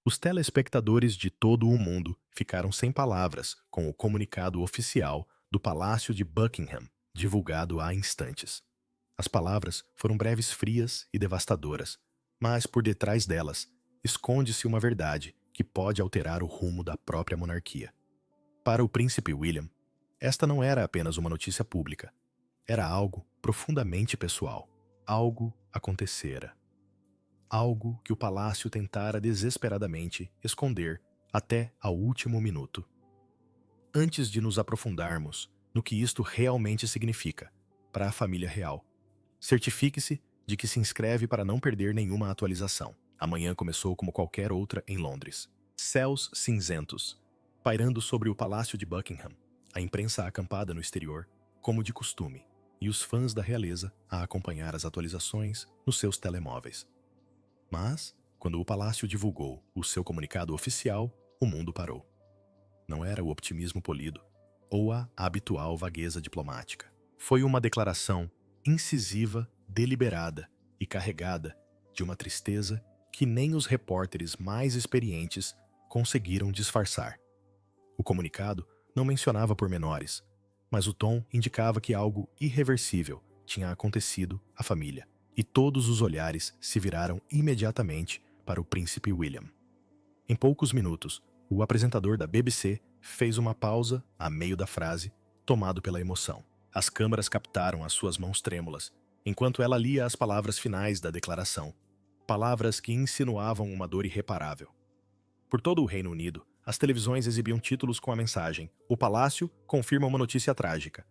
Os telespectadores de todo o mundo ficaram sem palavras com o comunicado oficial do Palácio de Buckingham, divulgado há instantes. As palavras foram breves, frias e devastadoras, mas por detrás delas esconde-se uma verdade que pode alterar o rumo da própria monarquia. Para o príncipe William, esta não era apenas uma notícia pública, era algo profundamente pessoal. Algo acontecera. Algo que o palácio tentara desesperadamente esconder até ao último minuto. Antes de nos aprofundarmos no que isto realmente significa para a família real, certifique-se de que se inscreve para não perder nenhuma atualização. Amanhã começou como qualquer outra em Londres. Céus cinzentos, pairando sobre o Palácio de Buckingham, a imprensa acampada no exterior, como de costume, e os fãs da realeza a acompanhar as atualizações nos seus telemóveis. Mas, quando o palácio divulgou o seu comunicado oficial, o mundo parou. Não era o optimismo polido ou a habitual vagueza diplomática. Foi uma declaração incisiva, deliberada e carregada de uma tristeza que nem os repórteres mais experientes conseguiram disfarçar. O comunicado não mencionava pormenores, mas o tom indicava que algo irreversível tinha acontecido à família, e todos os olhares se viraram imediatamente para o príncipe William. Em poucos minutos, o apresentador da BBC fez uma pausa a meio da frase, tomado pela emoção. As câmeras captaram as suas mãos trêmulas, enquanto ela lia as palavras finais da declaração, palavras que insinuavam uma dor irreparável. Por todo o Reino Unido, as televisões exibiam títulos com a mensagem: "O Palácio confirma uma notícia trágica."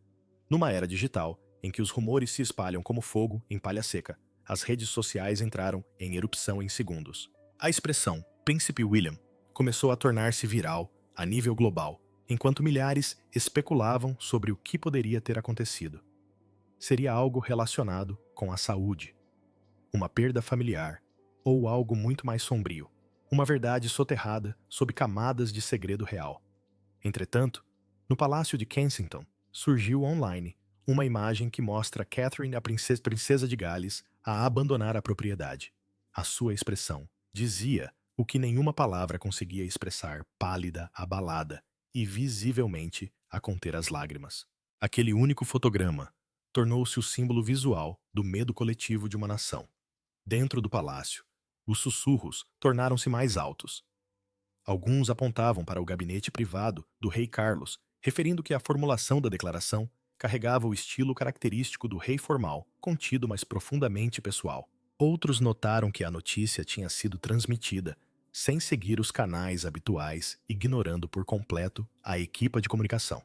Numa era digital, em que os rumores se espalham como fogo em palha seca, as redes sociais entraram em erupção em segundos. A expressão Príncipe William começou a tornar-se viral a nível global, enquanto milhares especulavam sobre o que poderia ter acontecido. Seria algo relacionado com a saúde, uma perda familiar ou algo muito mais sombrio, uma verdade soterrada sob camadas de segredo real. Entretanto, no Palácio de Kensington, surgiu online uma imagem que mostra Catherine, a princesa de Gales, a abandonar a propriedade. A sua expressão dizia o que nenhuma palavra conseguia expressar, pálida, abalada e visivelmente a conter as lágrimas. Aquele único fotograma tornou-se o símbolo visual do medo coletivo de uma nação. Dentro do palácio, os sussurros tornaram-se mais altos. Alguns apontavam para o gabinete privado do rei Carlos, referindo que a formulação da declaração carregava o estilo característico do rei formal, contido mas profundamente pessoal. Outros notaram que a notícia tinha sido transmitida sem seguir os canais habituais, ignorando por completo a equipa de comunicação.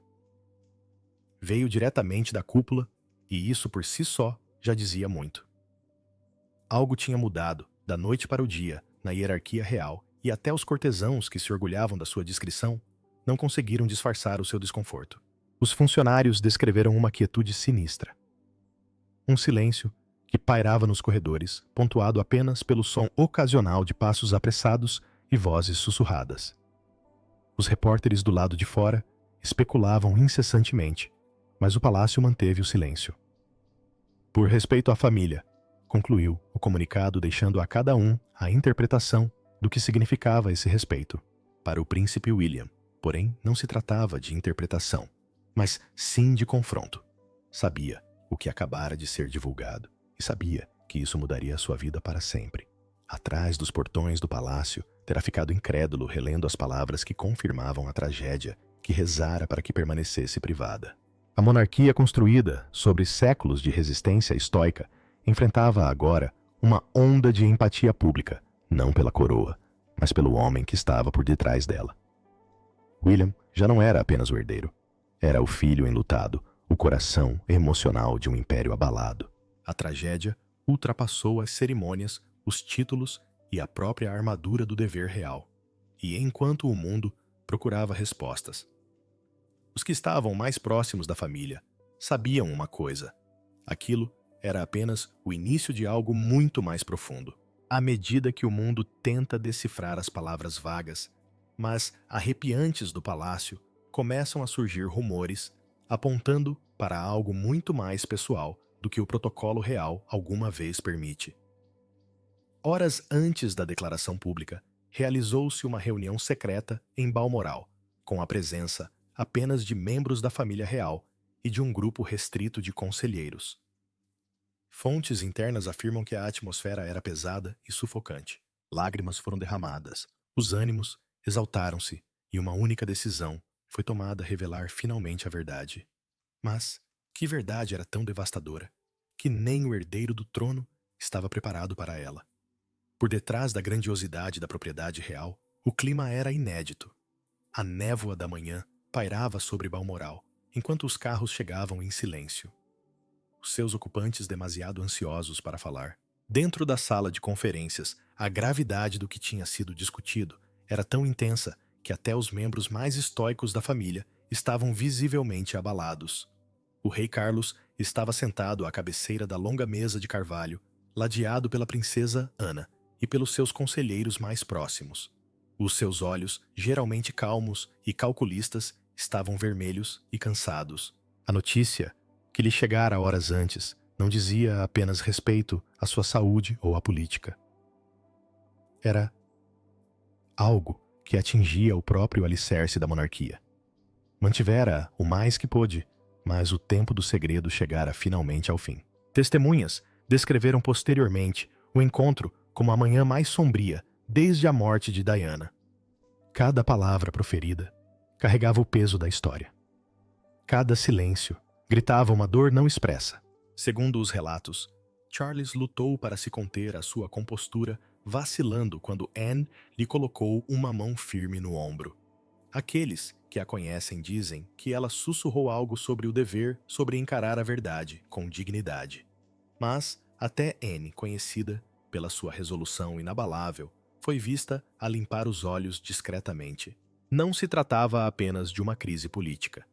Veio diretamente da cúpula, e isso por si só já dizia muito. Algo tinha mudado, da noite para o dia, na hierarquia real, e até os cortesãos que se orgulhavam da sua discrição não conseguiram disfarçar o seu desconforto. Os funcionários descreveram uma quietude sinistra. Um silêncio que pairava nos corredores, pontuado apenas pelo som ocasional de passos apressados e vozes sussurradas. Os repórteres do lado de fora especulavam incessantemente, mas o palácio manteve o silêncio. Por respeito à família, concluiu o comunicado, deixando a cada um a interpretação do que significava esse respeito. Para o príncipe William, porém, não se tratava de interpretação, mas sim de confronto. Sabia o que acabara de ser divulgado e sabia que isso mudaria a sua vida para sempre. Atrás dos portões do palácio, terá ficado incrédulo relendo as palavras que confirmavam a tragédia que rezara para que permanecesse privada. A monarquia construída sobre séculos de resistência estoica enfrentava agora uma onda de empatia pública, não pela coroa, mas pelo homem que estava por detrás dela. William já não era apenas o herdeiro. Era o filho enlutado, o coração emocional de um império abalado. A tragédia ultrapassou as cerimônias, os títulos e a própria armadura do dever real. E enquanto o mundo procurava respostas, os que estavam mais próximos da família sabiam uma coisa: aquilo era apenas o início de algo muito mais profundo. À medida que o mundo tenta decifrar as palavras vagas, mas arrepiantes do palácio, começam a surgir rumores apontando para algo muito mais pessoal do que o protocolo real alguma vez permite. Horas antes da declaração pública, realizou-se uma reunião secreta em Balmoral, com a presença apenas de membros da família real e de um grupo restrito de conselheiros. Fontes internas afirmam que a atmosfera era pesada e sufocante. Lágrimas foram derramadas, os ânimos exaltaram-se e uma única decisão foi tomada a revelar finalmente a verdade. Mas que verdade era tão devastadora que nem o herdeiro do trono estava preparado para ela. Por detrás da grandiosidade da propriedade real, o clima era inédito. A névoa da manhã pairava sobre Balmoral, enquanto os carros chegavam em silêncio. Os seus ocupantes demasiado ansiosos para falar. Dentro da sala de conferências, a gravidade do que tinha sido discutido era tão intensa que até os membros mais estoicos da família estavam visivelmente abalados. O rei Carlos estava sentado à cabeceira da longa mesa de carvalho, ladeado pela princesa Ana e pelos seus conselheiros mais próximos. Os seus olhos, geralmente calmos e calculistas, estavam vermelhos e cansados. A notícia, que lhe chegara horas antes, não dizia apenas respeito à sua saúde ou à política. Era algo que atingia o próprio alicerce da monarquia. Mantivera o mais que pôde, mas o tempo do segredo chegara finalmente ao fim. Testemunhas descreveram posteriormente o encontro como a manhã mais sombria desde a morte de Diana. Cada palavra proferida carregava o peso da história. Cada silêncio gritava uma dor não expressa. Segundo os relatos, Charles lutou para se conter a sua compostura, vacilando quando Anne lhe colocou uma mão firme no ombro. Aqueles que a conhecem dizem que ela sussurrou algo sobre o dever sobre encarar a verdade com dignidade. Mas até Anne, conhecida pela sua resolução inabalável, foi vista a limpar os olhos discretamente. Não se tratava apenas de uma crise política.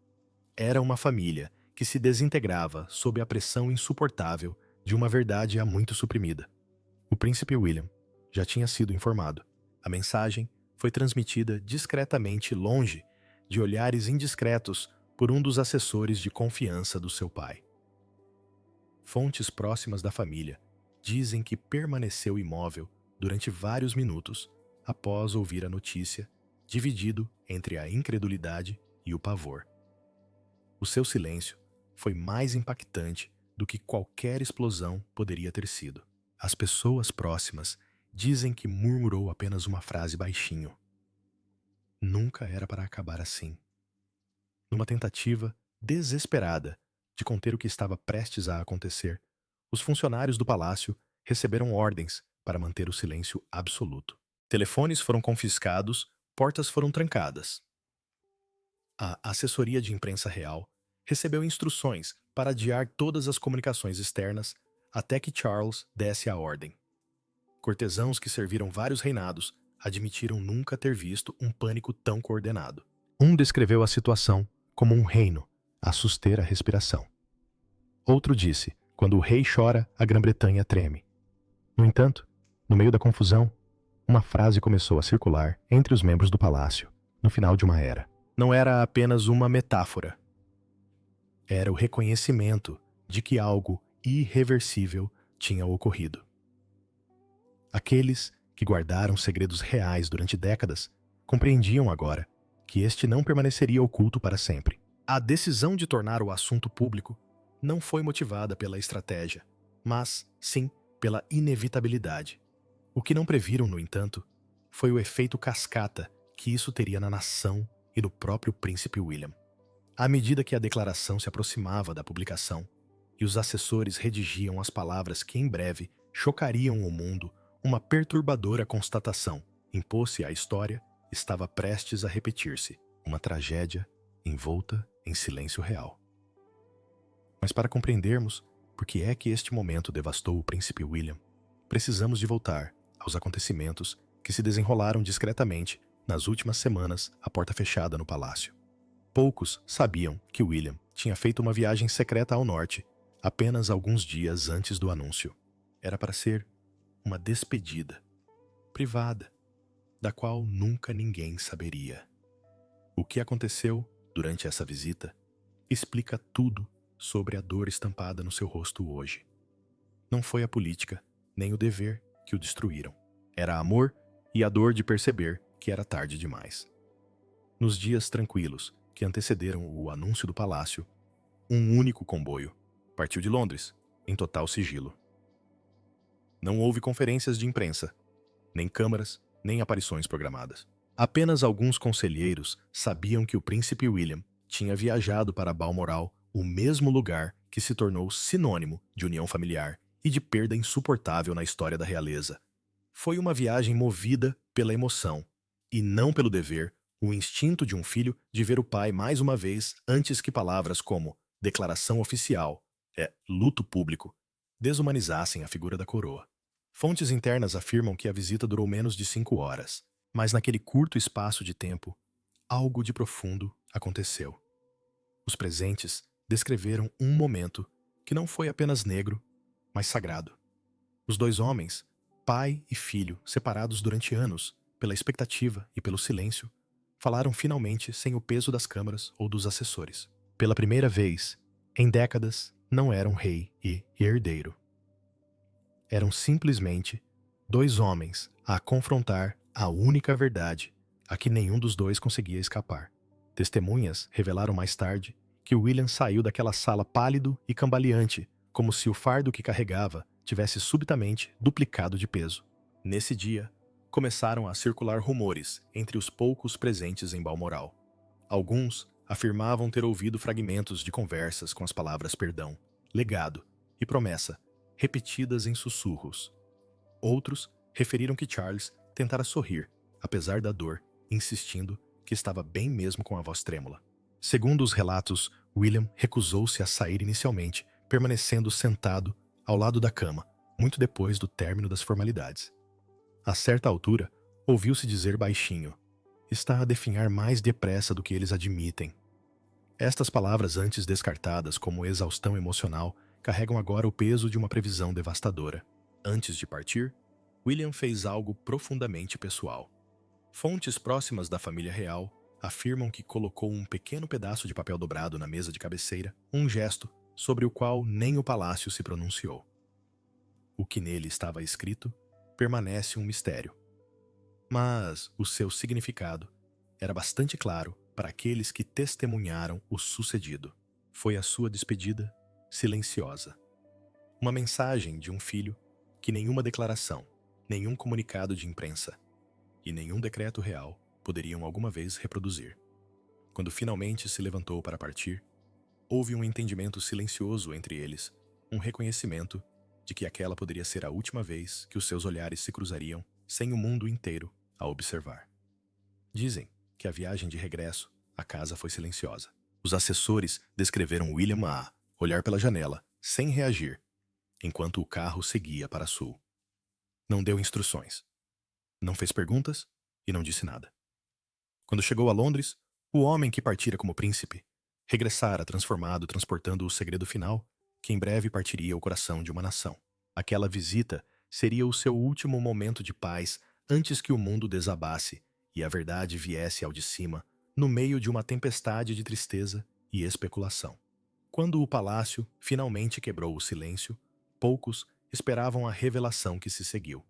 Era uma família que se desintegrava sob a pressão insuportável de uma verdade há muito suprimida. O príncipe William já tinha sido informado. A mensagem foi transmitida discretamente longe de olhares indiscretos por um dos assessores de confiança do seu pai. Fontes próximas da família dizem que permaneceu imóvel durante vários minutos após ouvir a notícia, dividido entre a incredulidade e o pavor. O seu silêncio foi mais impactante do que qualquer explosão poderia ter sido. As pessoas próximas dizem que murmurou apenas uma frase baixinho. Nunca era para acabar assim. Numa tentativa desesperada de conter o que estava prestes a acontecer, os funcionários do palácio receberam ordens para manter o silêncio absoluto. Telefones foram confiscados, portas foram trancadas. A assessoria de imprensa real recebeu instruções para adiar todas as comunicações externas até que Charles desse a ordem. Cortesãos que serviram vários reinados admitiram nunca ter visto um pânico tão coordenado. Um descreveu a situação como um reino a suster a respiração. Outro disse: quando o rei chora, a Grã-Bretanha treme. No entanto, no meio da confusão, uma frase começou a circular entre os membros do palácio, no final de uma era. Não era apenas uma metáfora. Era o reconhecimento de que algo irreversível tinha ocorrido. Aqueles que guardaram segredos reais durante décadas compreendiam agora que este não permaneceria oculto para sempre. A decisão de tornar o assunto público não foi motivada pela estratégia, mas, sim, pela inevitabilidade. O que não previram, no entanto, foi o efeito cascata que isso teria na nação e no próprio príncipe William. À medida que a declaração se aproximava da publicação e os assessores redigiam as palavras que em breve chocariam o mundo, uma perturbadora constatação impôs-se à história, estava prestes a repetir-se, uma tragédia envolta em silêncio real. Mas para compreendermos por que é que este momento devastou o príncipe William, precisamos de voltar aos acontecimentos que se desenrolaram discretamente nas últimas semanas à porta fechada no palácio. Poucos sabiam que William tinha feito uma viagem secreta ao norte apenas alguns dias antes do anúncio. Era para ser uma despedida, privada, da qual nunca ninguém saberia. O que aconteceu durante essa visita explica tudo sobre a dor estampada no seu rosto hoje. Não foi a política, nem o dever que o destruíram. Era amor e a dor de perceber que era tarde demais. Nos dias tranquilos que antecederam o anúncio do palácio, um único comboio partiu de Londres, em total sigilo. Não houve conferências de imprensa, nem câmaras, nem aparições programadas. Apenas alguns conselheiros sabiam que o príncipe William tinha viajado para Balmoral, o mesmo lugar que se tornou sinônimo de união familiar e de perda insuportável na história da realeza. Foi uma viagem movida pela emoção, e não pelo dever, o instinto de um filho de ver o pai mais uma vez antes que palavras como declaração oficial, luto público, desumanizassem a figura da coroa. Fontes internas afirmam que a visita durou menos de 5 horas, mas naquele curto espaço de tempo, algo de profundo aconteceu. Os presentes descreveram um momento que não foi apenas negro, mas sagrado. Os dois homens, pai e filho, separados durante anos, pela expectativa e pelo silêncio, falaram finalmente sem o peso das câmaras ou dos assessores. Pela primeira vez, em décadas, não eram rei e herdeiro. Eram simplesmente dois homens a confrontar a única verdade a que nenhum dos dois conseguia escapar. Testemunhas revelaram mais tarde que William saiu daquela sala pálido e cambaleante, como se o fardo que carregava tivesse subitamente duplicado de peso. Nesse dia, começaram a circular rumores entre os poucos presentes em Balmoral. Alguns afirmavam ter ouvido fragmentos de conversas com as palavras perdão, legado e promessa, repetidas em sussurros. Outros referiram que Charles tentara sorrir, apesar da dor, insistindo que estava bem mesmo com a voz trêmula. Segundo os relatos, William recusou-se a sair inicialmente, permanecendo sentado ao lado da cama, muito depois do término das formalidades. A certa altura, ouviu-se dizer baixinho: "Está a definhar mais depressa do que eles admitem." Estas palavras, antes descartadas como exaustão emocional, carregam agora o peso de uma previsão devastadora. Antes de partir, William fez algo profundamente pessoal. Fontes próximas da família real afirmam que colocou um pequeno pedaço de papel dobrado na mesa de cabeceira, um gesto sobre o qual nem o palácio se pronunciou. O que nele estava escrito permanece um mistério. Mas o seu significado era bastante claro para aqueles que testemunharam o sucedido. Foi a sua despedida silenciosa. Uma mensagem de um filho que nenhuma declaração, nenhum comunicado de imprensa e nenhum decreto real poderiam alguma vez reproduzir. Quando finalmente se levantou para partir, houve um entendimento silencioso entre eles, um reconhecimento de que aquela poderia ser a última vez que os seus olhares se cruzariam sem o mundo inteiro a observar. Dizem que a viagem de regresso, a casa foi silenciosa. Os assessores descreveram William a olhar pela janela, sem reagir, enquanto o carro seguia para sul. Não deu instruções. Não fez perguntas e não disse nada. Quando chegou a Londres, o homem que partira como príncipe regressara transformado, transportando o segredo final, que em breve partiria o coração de uma nação. Aquela visita seria o seu último momento de paz antes que o mundo desabasse e a verdade viesse ao de cima, no meio de uma tempestade de tristeza e especulação. Quando o palácio finalmente quebrou o silêncio, poucos esperavam a revelação que se seguiu.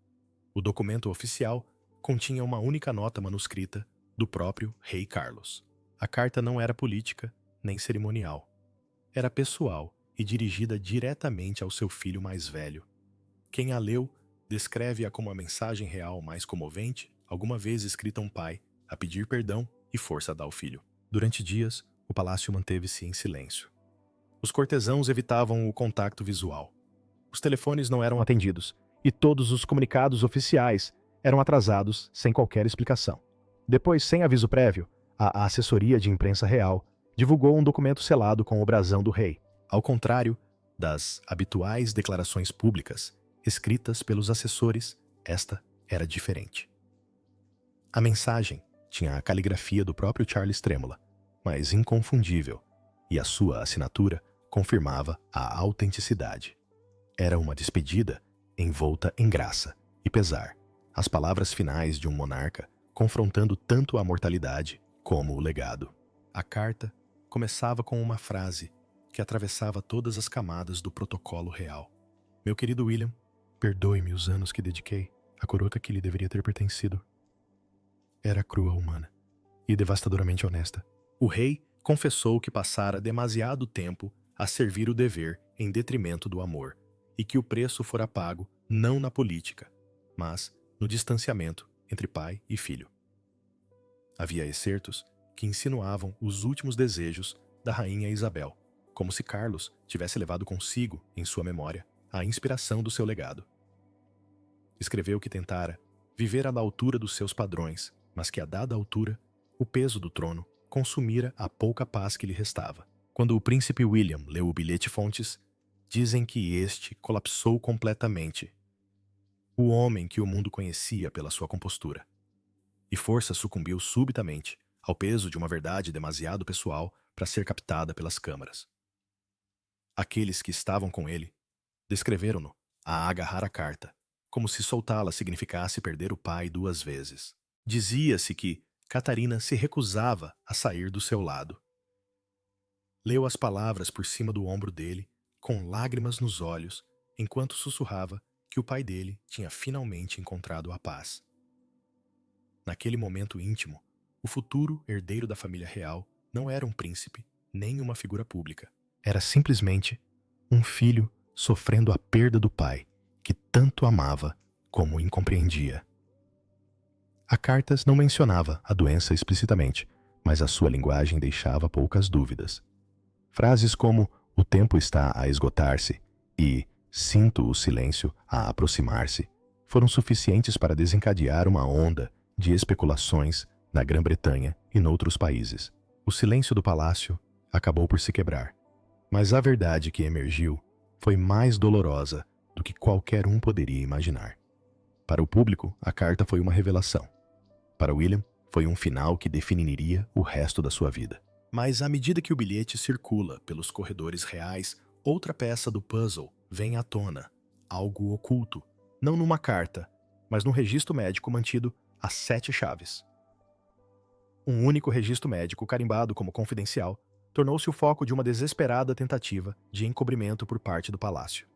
O documento oficial continha uma única nota manuscrita do próprio rei Carlos. A carta não era política nem cerimonial. Era pessoal e dirigida diretamente ao seu filho mais velho. Quem a leu descreve-a como a mensagem real mais comovente alguma vez escrita a um pai a pedir perdão e força a dar ao filho. Durante dias, o palácio manteve-se em silêncio. Os cortesãos evitavam o contato visual. Os telefones não eram atendidos e todos os comunicados oficiais eram atrasados sem qualquer explicação. Depois, sem aviso prévio, a assessoria de imprensa real divulgou um documento selado com o brasão do rei. Ao contrário das habituais declarações públicas escritas pelos assessores, esta era diferente. A mensagem tinha a caligrafia do próprio Charles Trêmula, mas inconfundível, e a sua assinatura confirmava a autenticidade. Era uma despedida envolta em graça e pesar, as palavras finais de um monarca confrontando tanto a mortalidade como o legado. A carta começava com uma frase que atravessava todas as camadas do protocolo real. "Meu querido William, perdoe-me os anos que dediquei à coroa que lhe deveria ter pertencido. era crua, humana e devastadoramente honesta. O rei confessou que passara demasiado tempo a servir o dever em detrimento do amor, e que o preço fora pago não na política, mas no distanciamento entre pai e filho. Havia excertos que insinuavam os últimos desejos da rainha Isabel, como se Carlos tivesse levado consigo, em sua memória, a inspiração do seu legado. Escreveu que tentara viver à altura dos seus padrões, mas que a dada altura, o peso do trono consumira a pouca paz que lhe restava. Quando o príncipe William leu o bilhete-fontes, dizem que este colapsou completamente. O homem que o mundo conhecia pela sua compostura. E força sucumbiu subitamente ao peso de uma verdade demasiado pessoal para ser captada pelas câmaras. Aqueles que estavam com ele descreveram-no a agarrar a carta, como se soltá-la significasse perder o pai 2 vezes. Dizia-se que Catarina se recusava a sair do seu lado. Leu as palavras por cima do ombro dele, com lágrimas nos olhos, enquanto sussurrava que o pai dele tinha finalmente encontrado a paz. Naquele momento íntimo, o futuro herdeiro da família real não era um príncipe, nem uma figura pública. Era simplesmente um filho sofrendo a perda do pai, que tanto amava como incompreendia. A cartas não mencionava a doença explicitamente, mas a sua linguagem deixava poucas dúvidas. Frases como "o tempo está a esgotar-se" e "sinto o silêncio a aproximar-se" foram suficientes para desencadear uma onda de especulações na Grã-Bretanha e noutros países. O silêncio do palácio acabou por se quebrar, mas a verdade que emergiu foi mais dolorosa do que qualquer um poderia imaginar. Para o público, a carta foi uma revelação. Para William, foi um final que definiria o resto da sua vida. Mas à medida que o bilhete circula pelos corredores reais, outra peça do puzzle vem à tona, algo oculto, não numa carta, mas num registro médico mantido a 7 chaves. Um único registro médico carimbado como confidencial tornou-se o foco de uma desesperada tentativa de encobrimento por parte do palácio.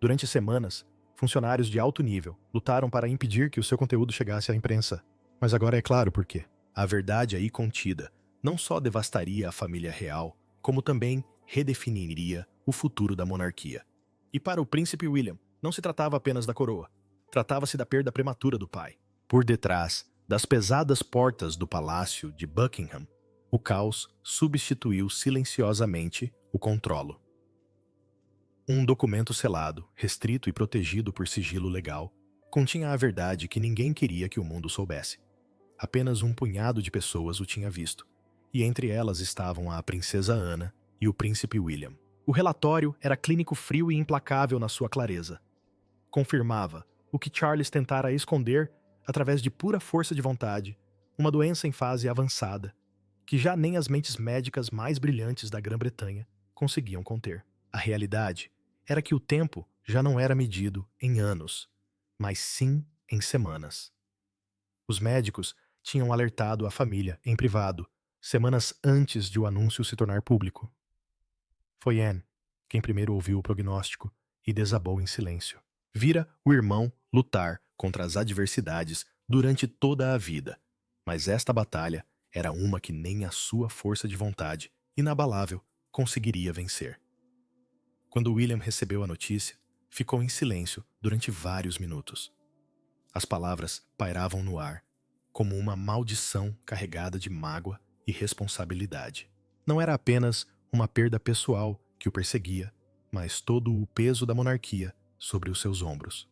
Durante semanas, funcionários de alto nível lutaram para impedir que o seu conteúdo chegasse à imprensa. Mas agora é claro por quê. A verdade aí contida não só devastaria a família real, como também redefiniria o futuro da monarquia. E para o príncipe William, não se tratava apenas da coroa. Tratava-se da perda prematura do pai. Por detrás das pesadas portas do palácio de Buckingham, o caos substituiu silenciosamente o controlo. Um documento selado, restrito e protegido por sigilo legal, continha a verdade que ninguém queria que o mundo soubesse. Apenas um punhado de pessoas o tinha visto, e entre elas estavam a princesa Ana e o príncipe William. O relatório era clínico, frio e implacável na sua clareza. Confirmava o que Charles tentara esconder através de pura força de vontade, uma doença em fase avançada, que já nem as mentes médicas mais brilhantes da Grã-Bretanha conseguiam conter. A realidade era que o tempo já não era medido em anos, mas sim em semanas. Os médicos tinham alertado a família em privado, semanas antes de o anúncio se tornar público. Foi Anne quem primeiro ouviu o prognóstico e desabou em silêncio. Vira o irmão lutar contra as adversidades durante toda a vida, mas esta batalha era uma que nem a sua força de vontade, inabalável, conseguiria vencer. Quando William recebeu a notícia, ficou em silêncio durante vários minutos. As palavras pairavam no ar, como uma maldição carregada de mágoa e responsabilidade. Não era apenas uma perda pessoal que o perseguia, mas todo o peso da monarquia sobre os seus ombros.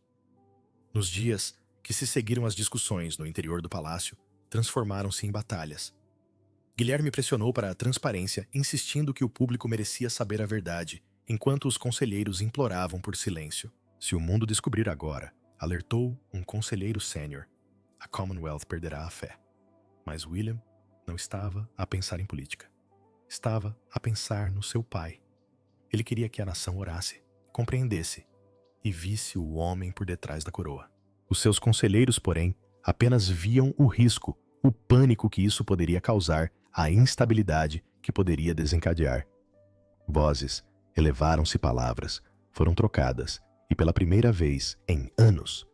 Nos dias que se seguiram as discussões no interior do palácio, transformaram-se em batalhas. Guilherme pressionou para a transparência, insistindo que o público merecia saber a verdade, enquanto os conselheiros imploravam por silêncio. Se o mundo descobrir agora, alertou um conselheiro sênior, a Commonwealth perderá a fé. Mas William não estava a pensar em política. Estava a pensar no seu pai. Ele queria que a nação orasse, compreendesse e visse o homem por detrás da coroa. Os seus conselheiros, porém, apenas viam o risco, o pânico que isso poderia causar, a instabilidade que poderia desencadear. Vozes, elevaram-se palavras, foram trocadas, e pela primeira vez em anos,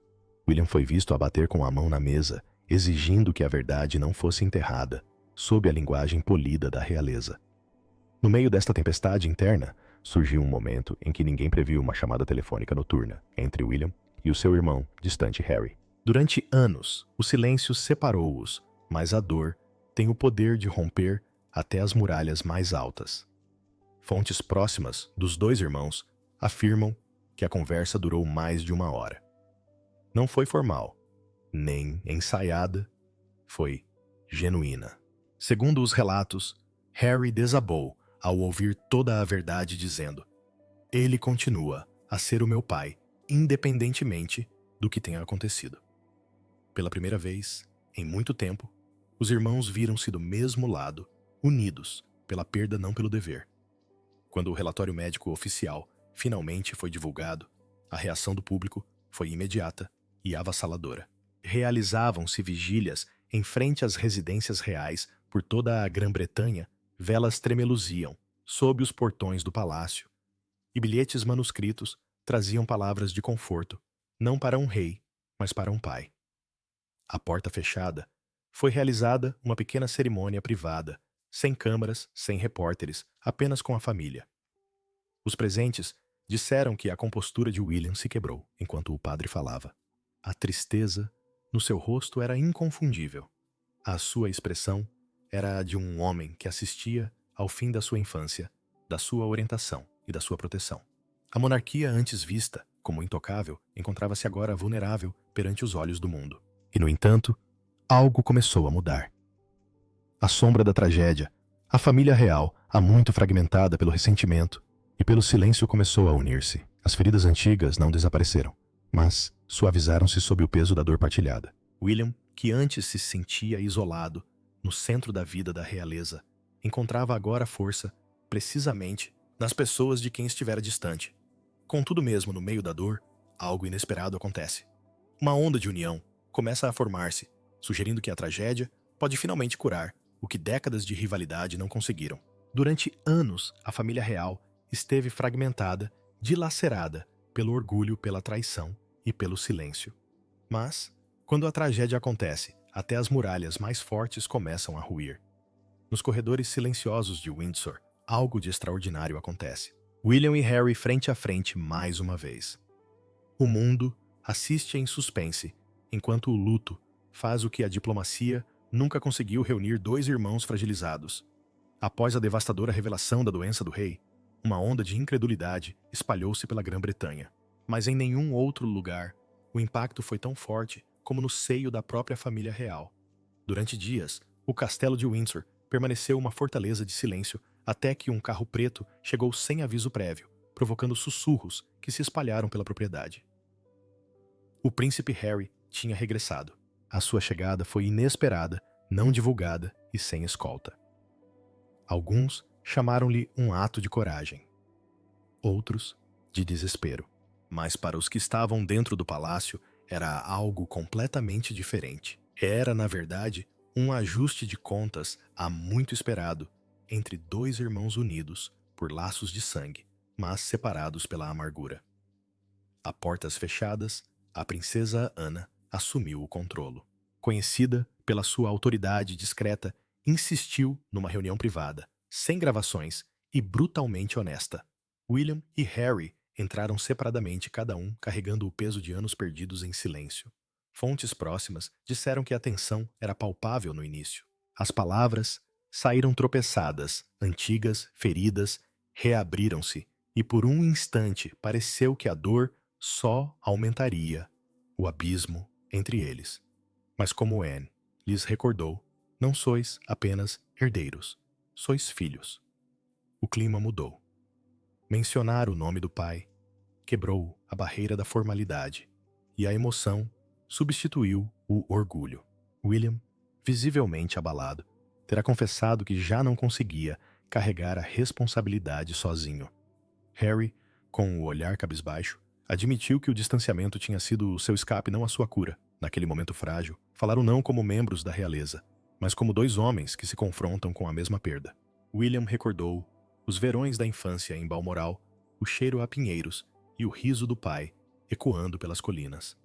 William foi visto a bater com a mão na mesa exigindo que a verdade não fosse enterrada sob a linguagem polida da realeza. No meio desta tempestade interna, surgiu um momento em que ninguém previu uma chamada telefônica noturna entre William e o seu irmão distante Harry. Durante anos, o silêncio separou-os, mas a dor tem o poder de romper até as muralhas mais altas. Fontes próximas dos dois irmãos afirmam que a conversa durou mais de 1 hora. Não foi formal, nem ensaiada, foi genuína. Segundo os relatos, Harry desabou ao ouvir toda a verdade, dizendo: "Ele continua a ser o meu pai, independentemente do que tenha acontecido." Pela primeira vez, em muito tempo, os irmãos viram-se do mesmo lado, unidos pela perda, não pelo dever. Quando o relatório médico oficial finalmente foi divulgado, a reação do público foi imediata e avassaladora. Realizavam-se vigílias em frente às residências reais por toda a Grã-Bretanha, velas tremeluziam sob os portões do palácio, e bilhetes manuscritos traziam palavras de conforto, não para um rei, mas para um pai. À porta fechada, foi realizada uma pequena cerimônia privada, sem câmaras, sem repórteres, apenas com a família. Os presentes disseram que a compostura de William se quebrou enquanto o padre falava. A tristeza no seu rosto era inconfundível. A sua expressão era a de um homem que assistia ao fim da sua infância, da sua orientação e da sua proteção. A monarquia antes vista como intocável encontrava-se agora vulnerável perante os olhos do mundo. E, no entanto, algo começou a mudar. À sombra da tragédia, a família real, há muito fragmentada pelo ressentimento e pelo silêncio, começou a unir-se. As feridas antigas não desapareceram, mas suavizaram-se sob o peso da dor partilhada. William, que antes se sentia isolado, no centro da vida da realeza, encontrava agora força, precisamente, nas pessoas de quem estivera distante. Contudo, mesmo no meio da dor, algo inesperado acontece. Uma onda de união começa a formar-se, sugerindo que a tragédia pode finalmente curar o que décadas de rivalidade não conseguiram. Durante anos, a família real esteve fragmentada, dilacerada pelo orgulho, pela traição e pelo silêncio. Mas, quando a tragédia acontece, até as muralhas mais fortes começam a ruir. Nos corredores silenciosos de Windsor, algo de extraordinário acontece. William e Harry frente a frente mais uma vez. O mundo assiste em suspense, enquanto o luto faz o que a diplomacia nunca conseguiu: reunir dois irmãos fragilizados. Após a devastadora revelação da doença do rei, uma onda de incredulidade espalhou-se pela Grã-Bretanha. Mas em nenhum outro lugar o impacto foi tão forte como no seio da própria família real. Durante dias, o castelo de Windsor permaneceu uma fortaleza de silêncio até que um carro preto chegou sem aviso prévio, provocando sussurros que se espalharam pela propriedade. O príncipe Harry tinha regressado. A sua chegada foi inesperada, não divulgada e sem escolta. Alguns chamaram-lhe um ato de coragem, outros de desespero. Mas para os que estavam dentro do palácio, era algo completamente diferente. Era, na verdade, um ajuste de contas há muito esperado entre dois irmãos unidos por laços de sangue, mas separados pela amargura. A portas fechadas, a princesa Ana assumiu o controlo. Conhecida pela sua autoridade discreta, insistiu numa reunião privada, sem gravações e brutalmente honesta. William e Harry entraram separadamente, cada um carregando o peso de anos perdidos em silêncio. Fontes próximas disseram que a tensão era palpável no início. As palavras saíram tropeçadas, antigas, feridas, reabriram-se, e por um instante pareceu que a dor só aumentaria o abismo entre eles. Mas como Anne lhes recordou, não sois apenas herdeiros, sois filhos. O clima mudou. Mencionar o nome do pai quebrou a barreira da formalidade, e a emoção substituiu o orgulho. William, visivelmente abalado, terá confessado que já não conseguia carregar a responsabilidade sozinho. Harry, com o olhar cabisbaixo, admitiu que o distanciamento tinha sido o seu escape, não a sua cura. Naquele momento frágil, falaram não como membros da realeza, mas como dois homens que se confrontam com a mesma perda. William recordou os verões da infância em Balmoral, o cheiro a pinheiros e o riso do pai ecoando pelas colinas.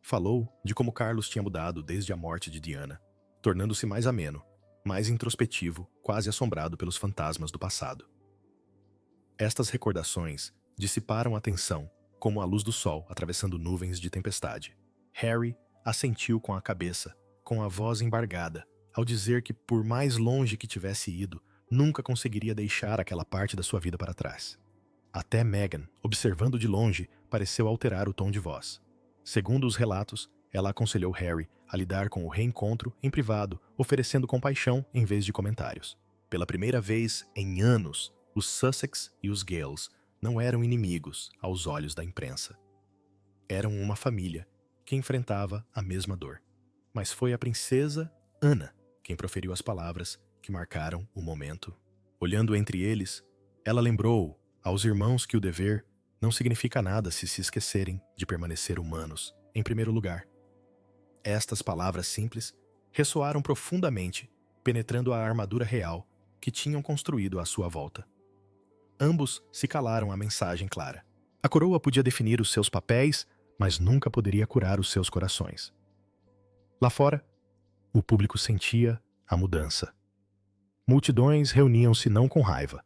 Falou de como Carlos tinha mudado desde a morte de Diana, tornando-se mais ameno, mais introspectivo, quase assombrado pelos fantasmas do passado. Estas recordações dissiparam a tensão, como a luz do sol atravessando nuvens de tempestade. Harry assentiu com a cabeça, com a voz embargada, ao dizer que, por mais longe que tivesse ido, nunca conseguiria deixar aquela parte da sua vida para trás. Até Meghan, observando de longe, pareceu alterar o tom de voz. Segundo os relatos, ela aconselhou Harry a lidar com o reencontro em privado, oferecendo compaixão em vez de comentários. Pela primeira vez em anos, os Sussex e os Gales não eram inimigos aos olhos da imprensa. Eram uma família que enfrentava a mesma dor. Mas foi a princesa Ana quem proferiu as palavras que marcaram o momento. Olhando entre eles, ela lembrou aos irmãos que o dever não significa nada se esquecerem de permanecer humanos em primeiro lugar. Estas palavras simples ressoaram profundamente, penetrando a armadura real que tinham construído à sua volta. Ambos se calaram à mensagem clara. A coroa podia definir os seus papéis, mas nunca poderia curar os seus corações. Lá fora, o público sentia a mudança. Multidões reuniam-se não com raiva,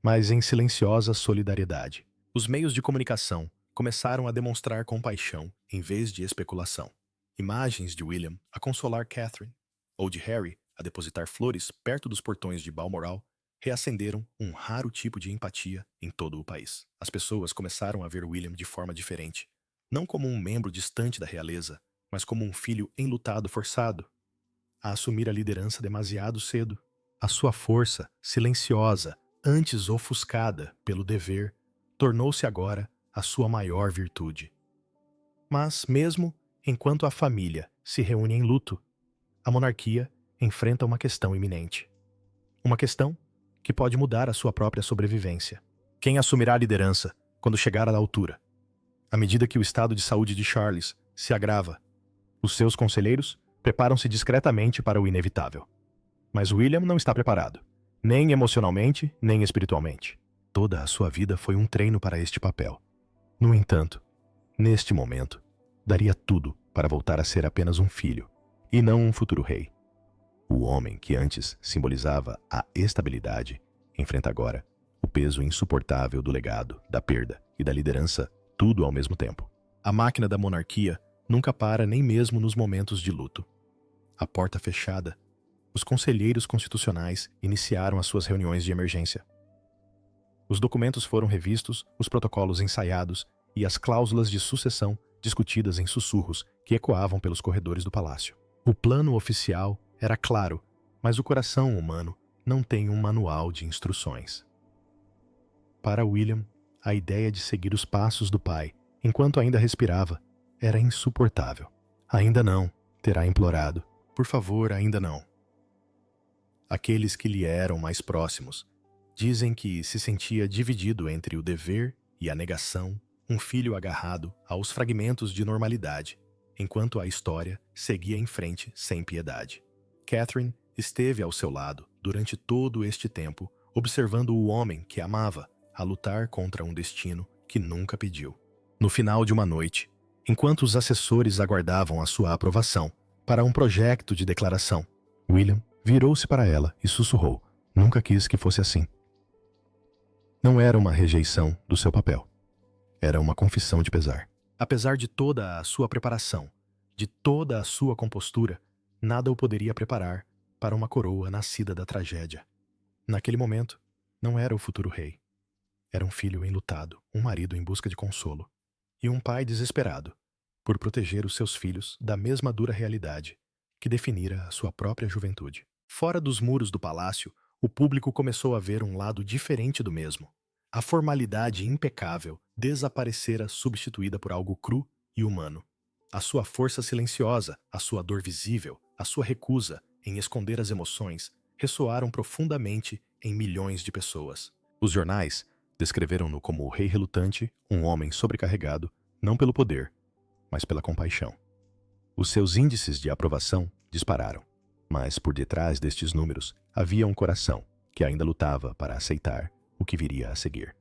mas em silenciosa solidariedade. Os meios de comunicação começaram a demonstrar compaixão em vez de especulação. Imagens de William a consolar Catherine, ou de Harry a depositar flores perto dos portões de Balmoral, reacenderam um raro tipo de empatia em todo o país. As pessoas começaram a ver William de forma diferente, não como um membro distante da realeza, mas como um filho enlutado forçado a assumir a liderança demasiado cedo. A sua força, silenciosa, antes ofuscada pelo dever, tornou-se agora a sua maior virtude. Mas, mesmo enquanto a família se reúne em luto, a monarquia enfrenta uma questão iminente. Uma questão que pode mudar a sua própria sobrevivência. Quem assumirá a liderança quando chegar à altura? À medida que o estado de saúde de Charles se agrava, os seus conselheiros preparam-se discretamente para o inevitável. Mas William não está preparado, nem emocionalmente, nem espiritualmente. Toda a sua vida foi um treino para este papel. No entanto, neste momento, daria tudo para voltar a ser apenas um filho, e não um futuro rei. O homem que antes simbolizava a estabilidade enfrenta agora o peso insuportável do legado, da perda e da liderança, tudo ao mesmo tempo. A máquina da monarquia nunca para nem mesmo nos momentos de luto. A porta fechada, os conselheiros constitucionais iniciaram as suas reuniões de emergência. Os documentos foram revistos, os protocolos ensaiados e as cláusulas de sucessão discutidas em sussurros que ecoavam pelos corredores do palácio. O plano oficial era claro, mas o coração humano não tem um manual de instruções. Para William, a ideia de seguir os passos do pai, enquanto ainda respirava, era insuportável. Ainda não, terá implorado. Por favor, ainda não. Aqueles que lhe eram mais próximos dizem que se sentia dividido entre o dever e a negação, um filho agarrado aos fragmentos de normalidade, enquanto a história seguia em frente sem piedade. Catherine esteve ao seu lado durante todo este tempo, observando o homem que amava a lutar contra um destino que nunca pediu. No final de uma noite, enquanto os assessores aguardavam a sua aprovação para um projeto de declaração, William virou-se para ela e sussurrou: "Nunca quis que fosse assim." Não era uma rejeição do seu papel. Era uma confissão de pesar. Apesar de toda a sua preparação, de toda a sua compostura, nada o poderia preparar para uma coroa nascida da tragédia. Naquele momento, não era o futuro rei. Era um filho enlutado, um marido em busca de consolo, e um pai desesperado por proteger os seus filhos da mesma dura realidade que definira a sua própria juventude. Fora dos muros do palácio, o público começou a ver um lado diferente do mesmo. A formalidade impecável desaparecera, substituída por algo cru e humano. A sua força silenciosa, a sua dor visível, a sua recusa em esconder as emoções ressoaram profundamente em milhões de pessoas. Os jornais descreveram-no como o rei relutante, um homem sobrecarregado, não pelo poder, mas pela compaixão. Os seus índices de aprovação dispararam, mas por detrás destes números havia um coração que ainda lutava para aceitar o que viria a seguir.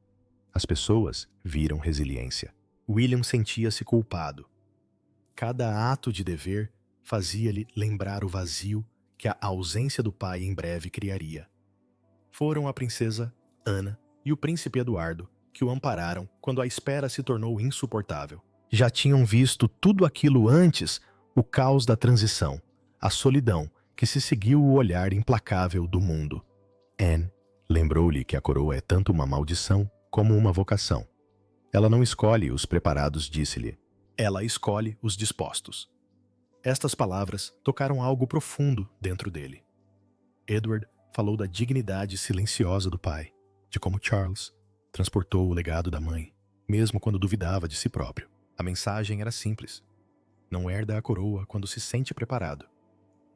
As pessoas viram resiliência. William sentia-se culpado. Cada ato de dever fazia-lhe lembrar o vazio que a ausência do pai em breve criaria. Foram a princesa Ana e o príncipe Eduardo que o ampararam quando a espera se tornou insuportável. Já tinham visto tudo aquilo antes, o caos da transição, a solidão que se seguiu o olhar implacável do mundo. Anne lembrou-lhe que a coroa é tanto uma maldição como uma vocação. Ela não escolhe os preparados, disse-lhe. Ela escolhe os dispostos. Estas palavras tocaram algo profundo dentro dele. Edward falou da dignidade silenciosa do pai, de como Charles transportou o legado da mãe, mesmo quando duvidava de si próprio. A mensagem era simples. Não herda a coroa quando se sente preparado.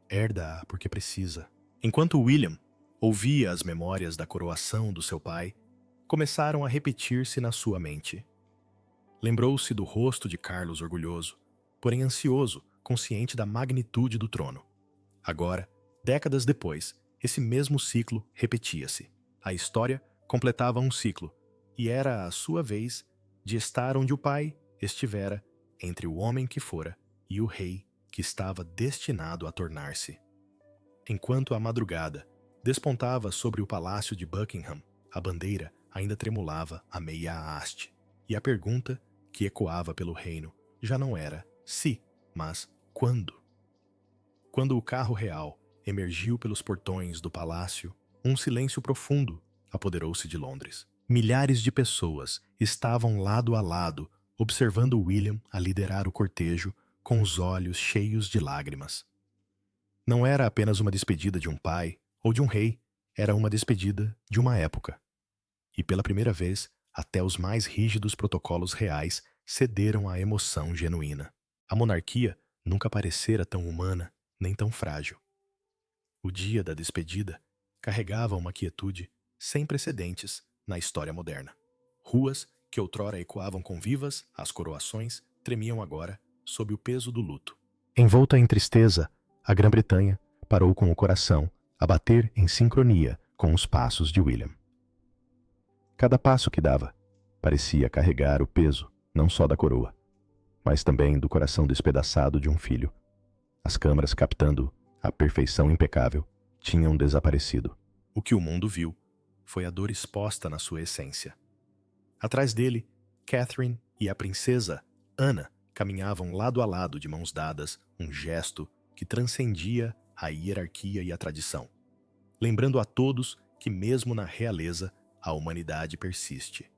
Herda-a porque precisa. Enquanto William ouvia as memórias da coroação do seu pai, começaram a repetir-se na sua mente. Lembrou-se do rosto de Carlos orgulhoso, porém ansioso, consciente da magnitude do trono. Agora, décadas depois, esse mesmo ciclo repetia-se. A história completava um ciclo, e era a sua vez de estar onde o pai estivera, entre o homem que fora e o rei que estava destinado a tornar-se. Enquanto a madrugada despontava sobre o palácio de Buckingham, a bandeira ainda tremulava a meia haste, e a pergunta que ecoava pelo reino já não era se, mas quando. Quando o carro real emergiu pelos portões do palácio, um silêncio profundo apoderou-se de Londres. Milhares de pessoas estavam lado a lado, observando William a liderar o cortejo com os olhos cheios de lágrimas. Não era apenas uma despedida de um pai ou de um rei, era uma despedida de uma época. E pela primeira vez, até os mais rígidos protocolos reais cederam à emoção genuína. A monarquia nunca parecera tão humana nem tão frágil. O dia da despedida carregava uma quietude sem precedentes na história moderna. Ruas que outrora ecoavam com vivas as coroações tremiam agora sob o peso do luto. Envolta em tristeza, a Grã-Bretanha parou com o coração a bater em sincronia com os passos de William. Cada passo que dava parecia carregar o peso não só da coroa, mas também do coração despedaçado de um filho. As câmaras, captando a perfeição impecável, tinham desaparecido. O que o mundo viu foi a dor exposta na sua essência. Atrás dele, Catherine e a princesa Ana caminhavam lado a lado de mãos dadas, um gesto que transcendia a hierarquia e a tradição, lembrando a todos que mesmo na realeza a humanidade persiste.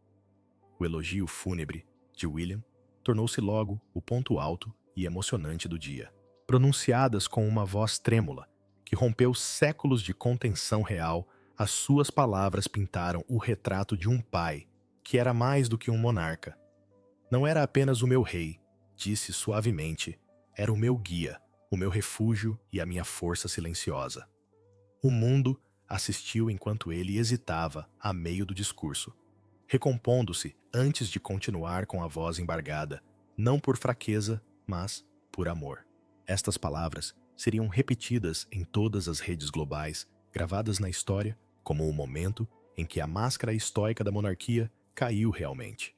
O elogio fúnebre de William tornou-se logo o ponto alto e emocionante do dia. Pronunciadas com uma voz trêmula, que rompeu séculos de contenção real, as suas palavras pintaram o retrato de um pai que era mais do que um monarca. Não era apenas o meu rei, disse suavemente, era o meu guia, o meu refúgio e a minha força silenciosa. O mundo assistiu enquanto ele hesitava a meio do discurso, recompondo-se antes de continuar com a voz embargada, não por fraqueza, mas por amor. Estas palavras seriam repetidas em todas as redes globais, gravadas na história como o momento em que a máscara estoica da monarquia caiu realmente.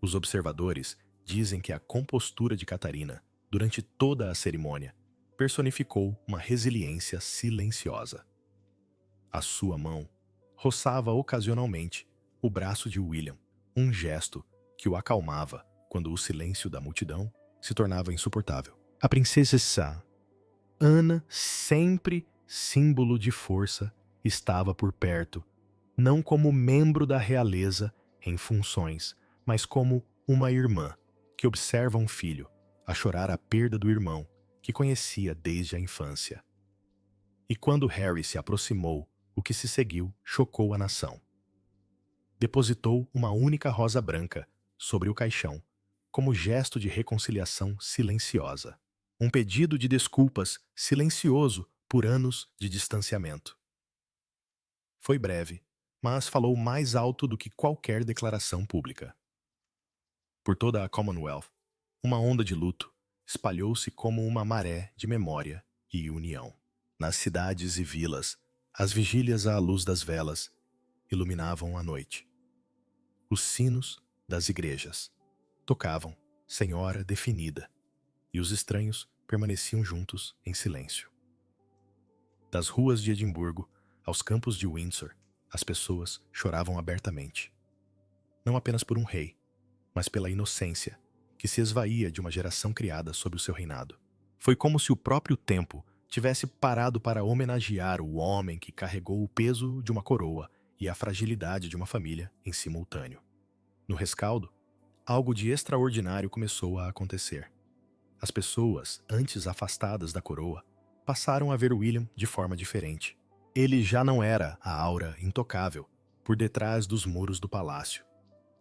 Os observadores dizem que a compostura de Catarina, durante toda a cerimônia, personificou uma resiliência silenciosa. A sua mão roçava ocasionalmente o braço de William, um gesto que o acalmava quando o silêncio da multidão se tornava insuportável. A princesa Ana, sempre símbolo de força, estava por perto, não como membro da realeza em funções, mas como uma irmã que observa um filho a chorar a perda do irmão que conhecia desde a infância. E quando Harry se aproximou, o que se seguiu chocou a nação. Depositou uma única rosa branca sobre o caixão, como gesto de reconciliação silenciosa. Um pedido de desculpas silencioso por anos de distanciamento. Foi breve, mas falou mais alto do que qualquer declaração pública. Por toda a Commonwealth, uma onda de luto espalhou-se como uma maré de memória e união. Nas cidades e vilas, as vigílias à luz das velas iluminavam a noite. Os sinos das igrejas tocavam sem hora definida, e os estranhos permaneciam juntos em silêncio. Das ruas de Edimburgo aos campos de Windsor, as pessoas choravam abertamente. Não apenas por um rei, mas pela inocência que se esvaía de uma geração criada sob o seu reinado. Foi como se o próprio tempo tivesse parado para homenagear o homem que carregou o peso de uma coroa e a fragilidade de uma família em simultâneo. No rescaldo, algo de extraordinário começou a acontecer. As pessoas, antes afastadas da coroa, passaram a ver William de forma diferente. Ele já não era a aura intocável por detrás dos muros do palácio.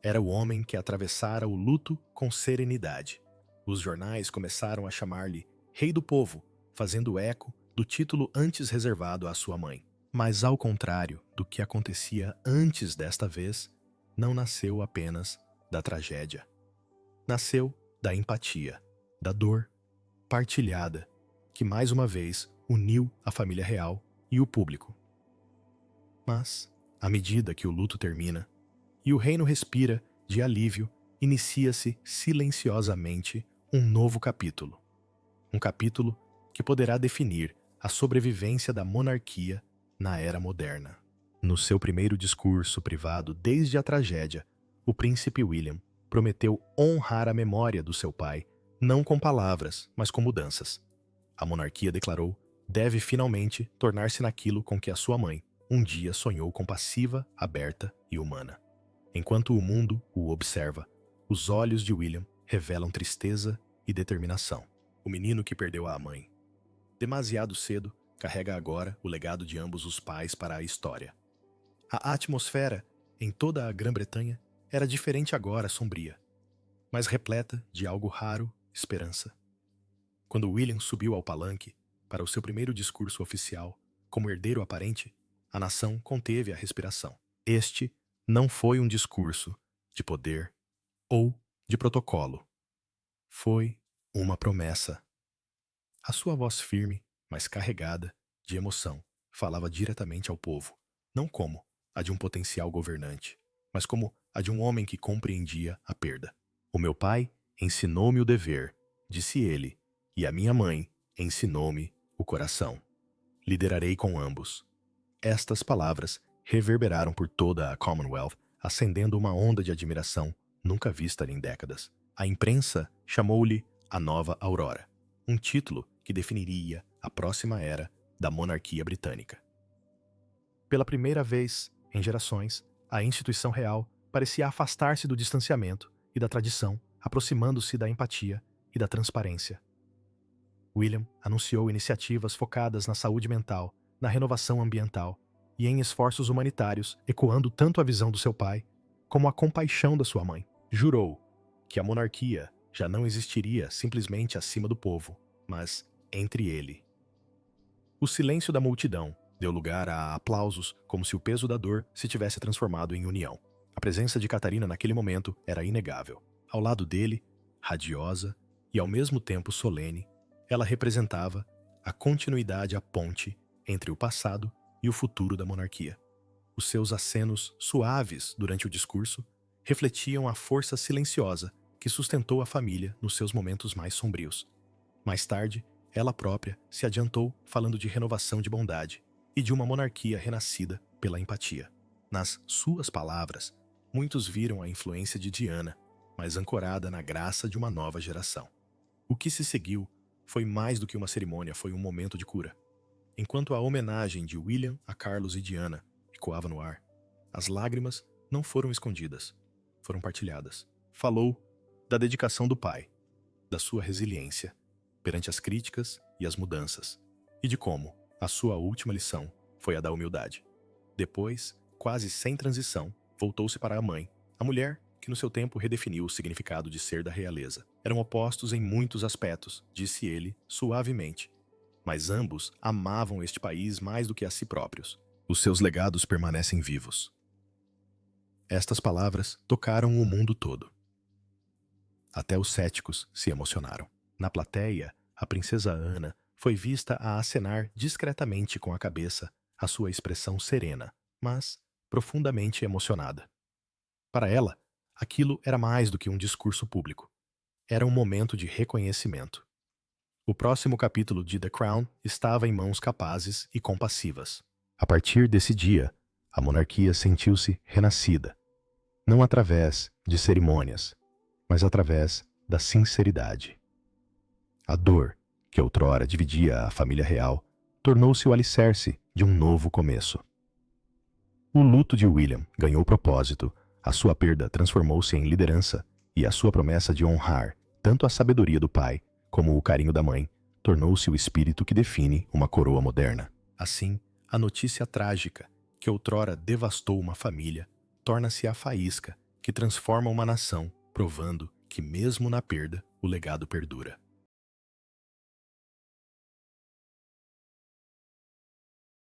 Era o homem que atravessara o luto com serenidade. Os jornais começaram a chamar-lhe Rei do Povo, fazendo eco do título antes reservado à sua mãe. Mas, ao contrário do que acontecia antes desta vez, não nasceu apenas da tragédia. Nasceu da empatia, da dor partilhada, que mais uma vez uniu a família real e o público. Mas, à medida que o luto termina e o reino respira de alívio, inicia-se silenciosamente um novo capítulo. Um capítulo que poderá definir a sobrevivência da monarquia na era moderna. No seu primeiro discurso privado desde a tragédia, o príncipe William prometeu honrar a memória do seu pai, não com palavras, mas com mudanças. A monarquia, declarou, deve finalmente tornar-se naquilo com que a sua mãe um dia sonhou, compassiva, aberta e humana. Enquanto o mundo o observa, os olhos de William revelam tristeza e determinação. O menino que perdeu a mãe demasiado cedo carrega agora o legado de ambos os pais para a história. A atmosfera em toda a Grã-Bretanha era diferente agora, sombria, mas repleta de algo raro, esperança. Quando William subiu ao palanque para o seu primeiro discurso oficial, como herdeiro aparente, a nação conteve a respiração. Este não foi um discurso de poder ou de protocolo. Foi uma promessa. A sua voz firme, mas carregada de emoção, falava diretamente ao povo, não como a de um potencial governante, mas como a de um homem que compreendia a perda. O meu pai ensinou-me o dever, disse ele, e a minha mãe ensinou-me o coração. Liderarei com ambos. Estas palavras reverberaram por toda a Commonwealth, acendendo uma onda de admiração nunca vista em décadas. A imprensa chamou-lhe a Nova Aurora, um título que definiria a próxima era da monarquia britânica. Pela primeira vez em gerações, a instituição real parecia afastar-se do distanciamento e da tradição, aproximando-se da empatia e da transparência. William anunciou iniciativas focadas na saúde mental, na renovação ambiental e em esforços humanitários, ecoando tanto a visão do seu pai como a compaixão da sua mãe. Jurou que a monarquia já não existiria simplesmente acima do povo, mas entre ele. O silêncio da multidão deu lugar a aplausos, como se o peso da dor se tivesse transformado em união. A presença de Catarina naquele momento era inegável. Ao lado dele, radiosa e ao mesmo tempo solene, ela representava a continuidade, a ponte entre o passado e o futuro da monarquia. Os seus acenos suaves durante o discurso refletiam a força silenciosa que sustentou a família nos seus momentos mais sombrios. Mais tarde, ela própria se adiantou falando de renovação de bondade e de uma monarquia renascida pela empatia. Nas suas palavras, muitos viram a influência de Diana, mas ancorada na graça de uma nova geração. O que se seguiu foi mais do que uma cerimônia, foi um momento de cura. Enquanto a homenagem de William a Carlos e Diana ecoava no ar, as lágrimas não foram escondidas, foram partilhadas. Falou da dedicação do pai, da sua resiliência perante as críticas e as mudanças, e de como a sua última lição foi a da humildade. Depois, quase sem transição, voltou-se para a mãe, a mulher que no seu tempo redefiniu o significado de ser da realeza. Eram opostos em muitos aspectos, disse ele suavemente, mas ambos amavam este país mais do que a si próprios. Os seus legados permanecem vivos. Estas palavras tocaram o mundo todo. Até os céticos se emocionaram. Na plateia, a princesa Ana foi vista a acenar discretamente com a cabeça, a sua expressão serena, mas profundamente emocionada. Para ela, aquilo era mais do que um discurso público. Era um momento de reconhecimento. O próximo capítulo de The Crown estava em mãos capazes e compassivas. A partir desse dia, a monarquia sentiu-se renascida, não através de cerimônias, mas através da sinceridade. A dor, que outrora dividia a família real, tornou-se o alicerce de um novo começo. O luto de William ganhou propósito, a sua perda transformou-se em liderança e a sua promessa de honrar tanto a sabedoria do pai como o carinho da mãe tornou-se o espírito que define uma coroa moderna. Assim, a notícia trágica, que outrora devastou uma família, torna-se a faísca que transforma uma nação, provando que mesmo na perda, o legado perdura.